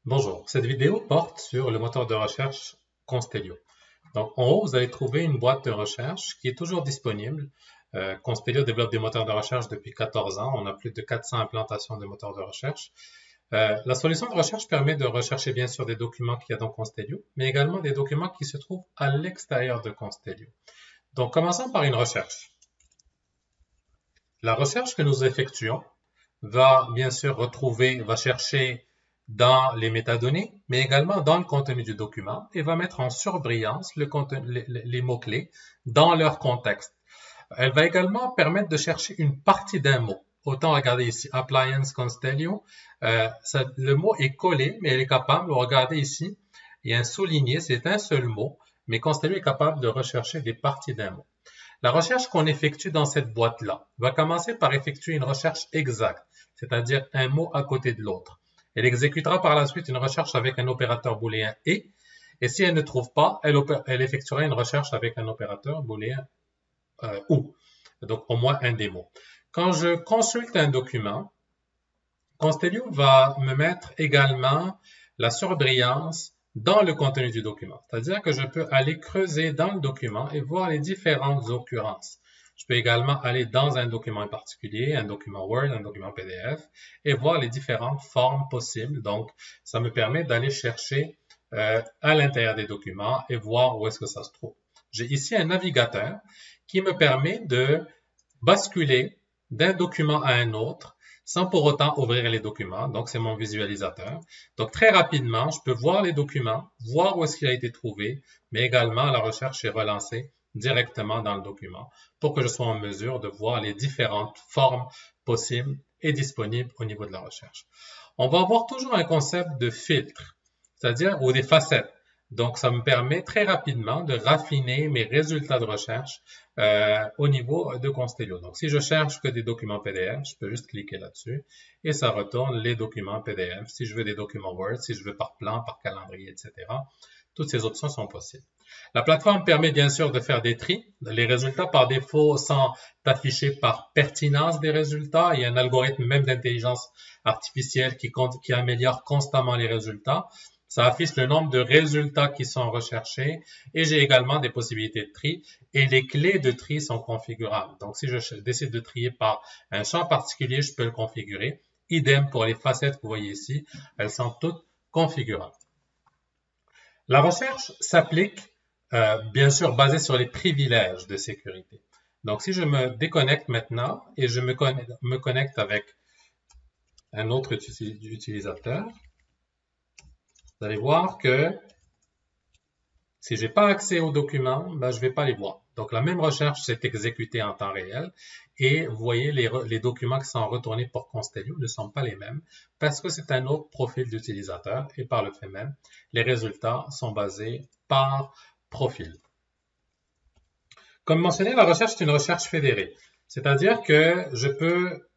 Bonjour, cette vidéo porte sur le moteur de recherche Constellio. Donc, en haut, vous allez trouver une boîte de recherche qui est toujours disponible. Constellio développe des moteurs de recherche depuis 14 ans. On a plus de 400 implantations de moteurs de recherche. La solution de recherche permet de rechercher bien sûr des documents qu'il y a dans Constellio, mais également des documents qui se trouvent à l'extérieur de Constellio. Donc, commençons par une recherche. La recherche que nous effectuons va bien sûr va chercher dans les métadonnées, mais également dans le contenu du document et va mettre en surbrillance les mots-clés dans leur contexte. Elle va également permettre de chercher une partie d'un mot. Autant regarder ici, Appliance Constellio, le mot est collé, mais elle est capable, regardez ici, il y a un souligné, c'est un seul mot, mais Constellio est capable de rechercher des parties d'un mot. La recherche qu'on effectue dans cette boîte-là va commencer par effectuer une recherche exacte, c'est-à-dire un mot à côté de l'autre. Elle exécutera par la suite une recherche avec un opérateur booléen et si elle ne trouve pas, elle effectuera une recherche avec un opérateur booléen ou, donc au moins un des mots. Quand je consulte un document, Constellio va me mettre également la surbrillance dans le contenu du document. C'est-à-dire que je peux aller creuser dans le document et voir les différentes occurrences. Je peux également aller dans un document en particulier, un document Word, un document PDF, et voir les différentes formes possibles. Donc, ça me permet d'aller chercher à l'intérieur des documents et voir où est-ce que ça se trouve. J'ai ici un navigateur qui me permet de basculer d'un document à un autre sans pour autant ouvrir les documents. Donc, c'est mon visualisateur. Donc, très rapidement, je peux voir les documents, voir où est-ce qu'il a été trouvé, mais également la recherche est relancée directement dans le document pour que je sois en mesure de voir les différentes formes possibles et disponibles au niveau de la recherche. On va avoir toujours un concept de filtre, c'est-à-dire ou des facettes. Donc, ça me permet très rapidement de raffiner mes résultats de recherche au niveau de Constellio. Donc, si je cherche que des documents PDF, je peux juste cliquer là-dessus et ça retourne les documents PDF. Si je veux des documents Word, si je veux par plan, par calendrier, etc., toutes ces options sont possibles. La plateforme permet bien sûr de faire des tris. Les résultats par défaut sont affichés par pertinence des résultats. Il y a un algorithme même d'intelligence artificielle qui améliore constamment les résultats. Ça affiche le nombre de résultats qui sont recherchés et j'ai également des possibilités de tri et les clés de tri sont configurables. Donc, si je décide de trier par un champ particulier, je peux le configurer. Idem pour les facettes que vous voyez ici, elles sont toutes configurables. La recherche s'applique, bien sûr, basée sur les privilèges de sécurité. Donc, si je me déconnecte maintenant et je me connecte avec un autre utilisateur, vous allez voir que si je n'ai pas accès aux documents, ben, je ne vais pas les voir. Donc, la même recherche s'est exécutée en temps réel et vous voyez les documents qui sont retournés pour Constellio ne sont pas les mêmes parce que c'est un autre profil d'utilisateur et par le fait même, les résultats sont basés par profil. Comme mentionné, la recherche est une recherche fédérée, c'est-à-dire que je peux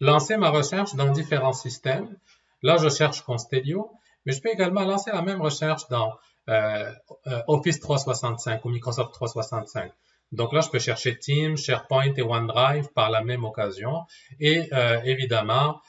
lancer ma recherche dans différents systèmes. Là, je cherche Constellio, mais je peux également lancer la même recherche dans Office 365 ou Microsoft 365. Donc là, je peux chercher Teams, SharePoint et OneDrive par la même occasion et évidemment,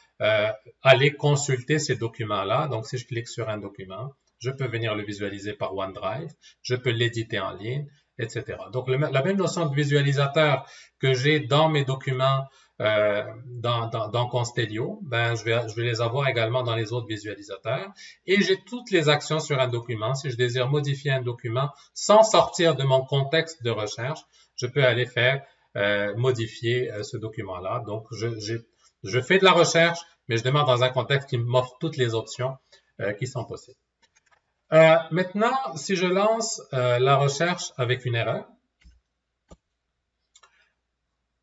aller consulter ces documents-là. Donc, si je clique sur un document, je peux venir le visualiser par OneDrive, je peux l'éditer en ligne, etc. Donc, la même notion de visualisateur que j'ai dans mes documents dans Constellio, ben, je vais les avoir également dans les autres visualisateurs. Et j'ai toutes les actions sur un document. Si je désire modifier un document sans sortir de mon contexte de recherche, je peux aller faire modifier ce document-là. Donc, je fais de la recherche, mais je demande dans un contexte qui m'offre toutes les options qui sont possibles. Maintenant, si je lance la recherche avec une erreur,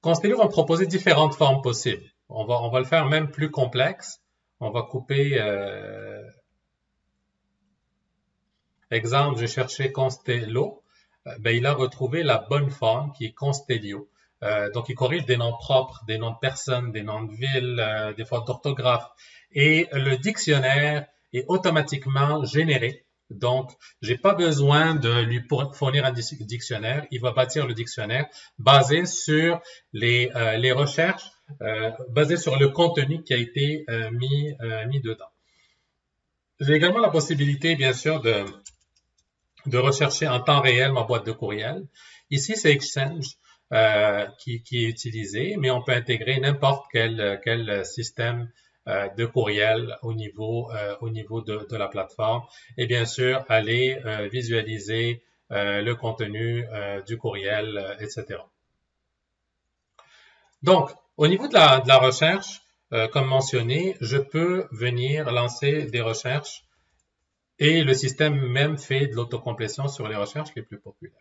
Constellio va me proposer différentes formes possibles. On va le faire même plus complexe. On va couper, exemple, j'ai cherché Constello. Ben, il a retrouvé la bonne forme qui est Constellio. Donc, il corrige des noms propres, des noms de personnes, des noms de villes, des fautes d'orthographe. Et le dictionnaire est automatiquement généré. Donc, j'ai pas besoin de lui fournir un dictionnaire. Il va bâtir le dictionnaire basé sur les recherches, basé sur le contenu qui a été mis dedans. J'ai également la possibilité, bien sûr, de rechercher en temps réel ma boîte de courriel. Ici, c'est Exchange qui est utilisé, mais on peut intégrer n'importe quel système de courriel au niveau de la plateforme et bien sûr aller visualiser le contenu du courriel, etc. Donc, au niveau de la recherche, comme mentionné, je peux venir lancer des recherches et le système même fait de l'autocomplétion sur les recherches les plus populaires.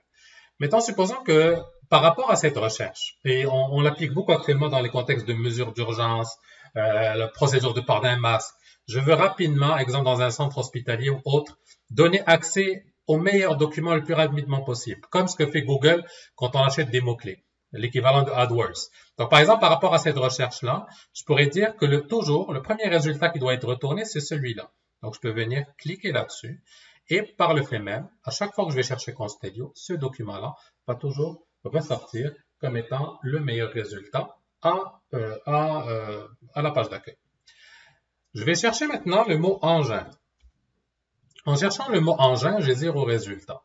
Mettons, supposons que par rapport à cette recherche, et on l'applique beaucoup actuellement dans les contextes de mesures d'urgence, la procédure de port d'un masque, je veux rapidement, exemple dans un centre hospitalier ou autre, donner accès aux meilleurs documents le plus rapidement possible, comme ce que fait Google quand on achète des mots-clés, l'équivalent de AdWords. Donc, par exemple, par rapport à cette recherche-là, je pourrais dire que toujours, le premier résultat qui doit être retourné, c'est celui-là. Donc, je peux venir cliquer là-dessus et par le fait même, à chaque fois que je vais chercher Constellio, ce document-là va toujours ressortir comme étant le meilleur résultat à la page d'accueil. Je vais chercher maintenant le mot engin. En cherchant le mot engin, j'ai 0 résultat.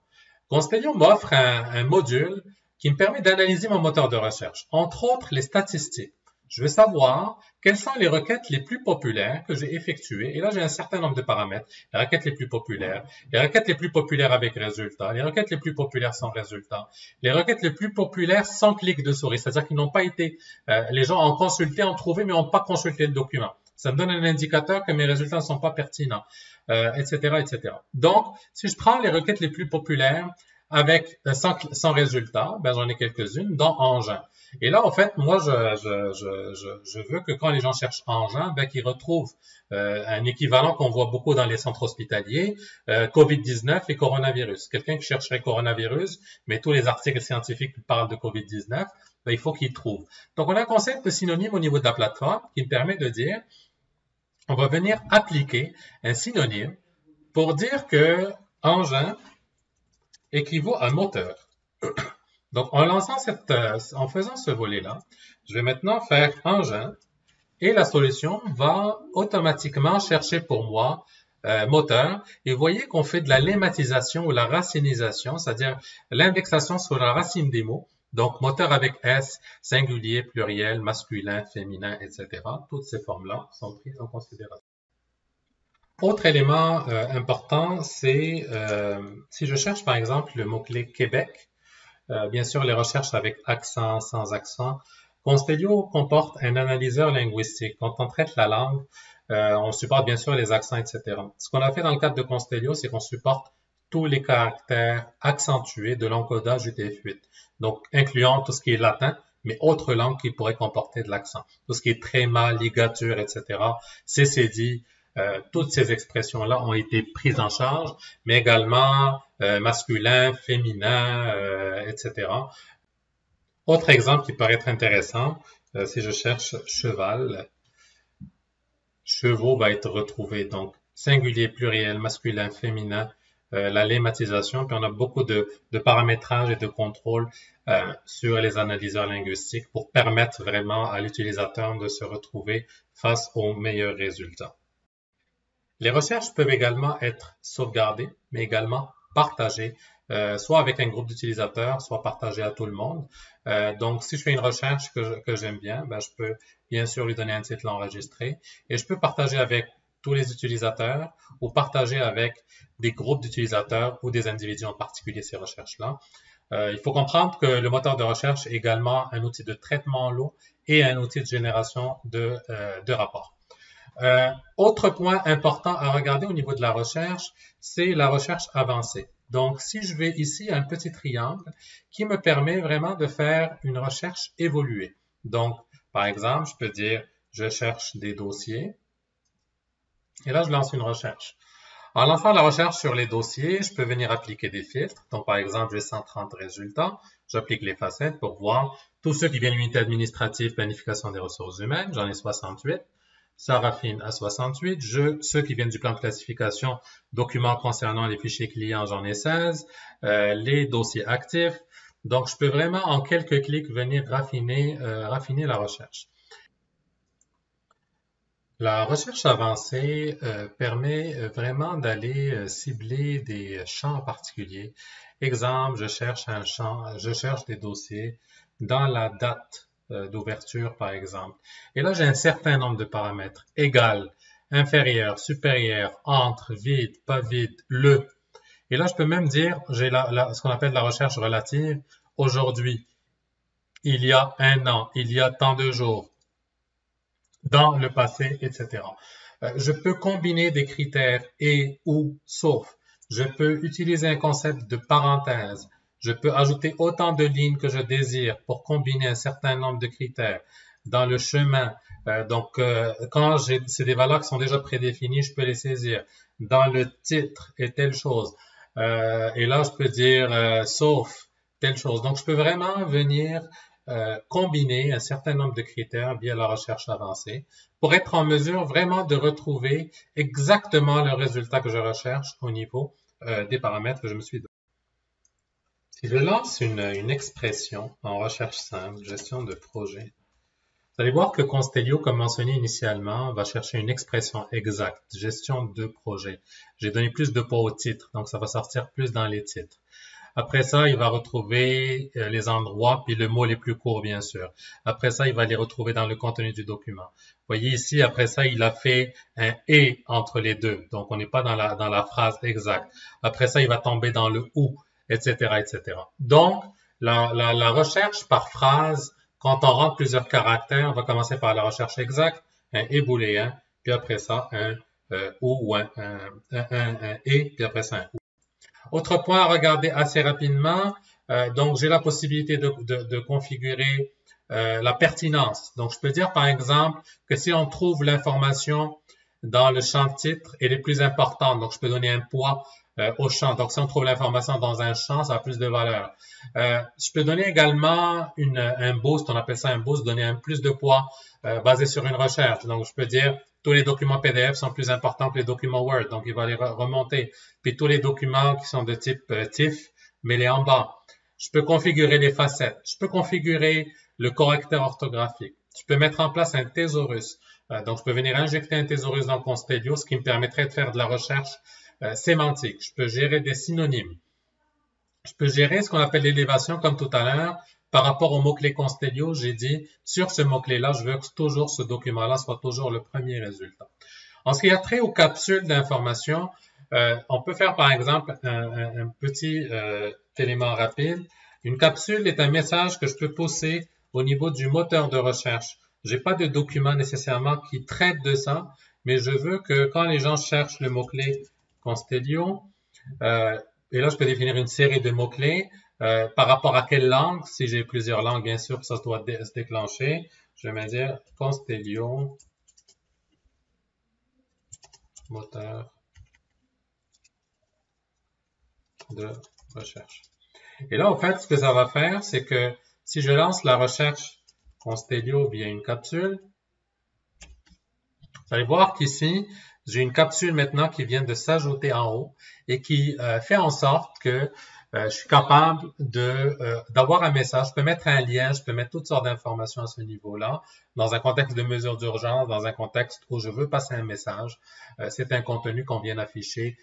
Constellio m'offre un module qui me permet d'analyser mon moteur de recherche, entre autres les statistiques. Je veux savoir quelles sont les requêtes les plus populaires que j'ai effectuées. Et là, j'ai un certain nombre de paramètres. Les requêtes les plus populaires, les requêtes les plus populaires avec résultat, les requêtes les plus populaires sans résultat, les requêtes les plus populaires sans clic de souris, c'est-à-dire qu'ils n'ont pas été, les gens ont consulté, ont trouvé, mais n'ont pas consulté le document. Ça me donne un indicateur que mes résultats ne sont pas pertinents, etc., etc. Donc, si je prends les requêtes les plus populaires avec sans résultat, ben j'en ai quelques-unes, dont engin. Et là, en fait, moi, je veux que quand les gens cherchent engin, ben, qu'ils retrouvent un équivalent qu'on voit beaucoup dans les centres hospitaliers, COVID-19 et coronavirus. Quelqu'un qui chercherait coronavirus, mais tous les articles scientifiques parlent de COVID-19, ben, il faut qu'il trouve. Donc, on a un concept de synonyme au niveau de la plateforme qui me permet de dire, on va venir appliquer un synonyme pour dire que engin équivaut à moteur. Donc, en faisant ce volet-là, je vais maintenant faire engin et la solution va automatiquement chercher pour moi moteur. Et vous voyez qu'on fait de la lemmatisation ou la racinisation, c'est-à-dire l'indexation sur la racine des mots. Donc, moteur avec S, singulier, pluriel, masculin, féminin, etc. Toutes ces formes-là sont prises en considération. Autre élément important, c'est si je cherche par exemple le mot-clé Québec, bien sûr les recherches avec accent, sans accent, Constellio comporte un analyseur linguistique. Quand on traite la langue, on supporte bien sûr les accents, etc. Ce qu'on a fait dans le cadre de Constellio, c'est qu'on supporte tous les caractères accentués de l'encodage UTF-8, donc incluant tout ce qui est latin, mais autres langues qui pourraient comporter de l'accent. Tout ce qui est tréma, ligature, etc., CCD, toutes ces expressions-là ont été prises en charge, mais également masculin, féminin, etc. Autre exemple qui paraît être intéressant, si je cherche cheval, chevaux va être retrouvé. Donc, singulier, pluriel, masculin, féminin, la lemmatisation, puis on a beaucoup de paramétrage et de contrôle sur les analyseurs linguistiques pour permettre vraiment à l'utilisateur de se retrouver face aux meilleurs résultats. Les recherches peuvent également être sauvegardées, mais également partagées, soit avec un groupe d'utilisateurs, soit partagées à tout le monde. Donc, si je fais une recherche que j'aime bien, ben, je peux bien sûr lui donner un titre enregistré et je peux partager avec tous les utilisateurs ou partager avec des groupes d'utilisateurs ou des individus en particulier ces recherches-là. Il faut comprendre que le moteur de recherche est également un outil de traitement lot et un outil de génération de rapports. Autre point important à regarder au niveau de la recherche, c'est la recherche avancée. Donc, si je vais ici à un petit triangle qui me permet vraiment de faire une recherche évoluée. Donc, par exemple, je peux dire, je cherche des dossiers. Et là, je lance une recherche. En lançant la recherche sur les dossiers, je peux venir appliquer des filtres. Donc, par exemple, j'ai 130 résultats. J'applique les facettes pour voir tous ceux qui viennent de l'unité administrative, planification des ressources humaines. J'en ai 68. Ça raffine à 68. Ceux qui viennent du plan de classification, documents concernant les fichiers clients, j'en ai 16. Les dossiers actifs. Donc, je peux vraiment, en quelques clics, venir raffiner la recherche. La recherche avancée permet vraiment d'aller cibler des champs particuliers. Exemple, je cherche un champ, je cherche des dossiers dans la date d'ouverture, par exemple. Et là, j'ai un certain nombre de paramètres. Égal, inférieur, supérieur, entre, vide, pas vide, le. Et là, je peux même dire, j'ai ce qu'on appelle la recherche relative. Aujourd'hui, il y a un an, il y a tant de jours, dans le passé, etc. Je peux combiner des critères et ou sauf. Je peux utiliser un concept de parenthèse. Je peux ajouter autant de lignes que je désire pour combiner un certain nombre de critères. Dans le chemin, quand c'est des valeurs qui sont déjà prédéfinies, je peux les saisir. Dans le titre et telle chose. Et là, je peux dire sauf telle chose. Donc, je peux vraiment venir combiner un certain nombre de critères via la recherche avancée pour être en mesure vraiment de retrouver exactement le résultat que je recherche au niveau des paramètres que je me suis donné. Si je lance une expression en recherche simple, gestion de projet, vous allez voir que Constellio, comme mentionné initialement, va chercher une expression exacte, gestion de projet. J'ai donné plus de poids au titre, donc ça va sortir plus dans les titres. Après ça, il va retrouver les endroits, puis le mot les plus courts, bien sûr. Après ça, il va les retrouver dans le contenu du document. Vous voyez ici, après ça, il a fait un « et » entre les deux. Donc, on n'est pas dans la phrase exacte. Après ça, il va tomber dans le « ou », etc., etc. Donc, la recherche par phrase, quand on rentre plusieurs caractères, on va commencer par la recherche exacte, un « et » booléen, puis après ça, un « ou » ou un « et », puis après ça, un « ou ». Autre point à regarder assez rapidement, donc j'ai la possibilité de configurer la pertinence. Donc je peux dire par exemple que si on trouve l'information dans le champ titre, elle est plus importante. Donc je peux donner un poids au champ. Donc si on trouve l'information dans un champ, ça a plus de valeur. Je peux donner également un boost, on appelle ça un boost, donner un plus de poids basé sur une recherche. Donc je peux dire tous les documents PDF sont plus importants que les documents Word, donc il va les remonter. Puis tous les documents qui sont de type TIFF, mets-les en bas. Je peux configurer les facettes. Je peux configurer le correcteur orthographique. Je peux mettre en place un thésaurus. Donc, je peux venir injecter un thésaurus dans Constellio, ce qui me permettrait de faire de la recherche sémantique. Je peux gérer des synonymes. Je peux gérer ce qu'on appelle l'élévation, comme tout à l'heure. Par rapport au mot-clé Constellio, j'ai dit, sur ce mot-clé-là, je veux que toujours ce document-là soit toujours le premier résultat. En ce qui a trait aux capsules d'information, on peut faire par exemple un petit élément rapide. Une capsule est un message que je peux pousser au niveau du moteur de recherche. J'ai pas de document nécessairement qui traite de ça, mais je veux que quand les gens cherchent le mot-clé Constellio, et là je peux définir une série de mots-clés, par rapport à quelle langue, si j'ai plusieurs langues, bien sûr, ça doit se déclencher. Je vais me dire Constellio, moteur de recherche. Et là, en fait, ce que ça va faire, c'est que si je lance la recherche Constellio via une capsule, vous allez voir qu'ici, j'ai une capsule maintenant qui vient de s'ajouter en haut et qui fait en sorte que je suis capable d'avoir un message. Je peux mettre un lien, je peux mettre toutes sortes d'informations à ce niveau-là, dans un contexte de mesure d'urgence, dans un contexte où je veux passer un message. C'est un contenu qu'on vient d'afficher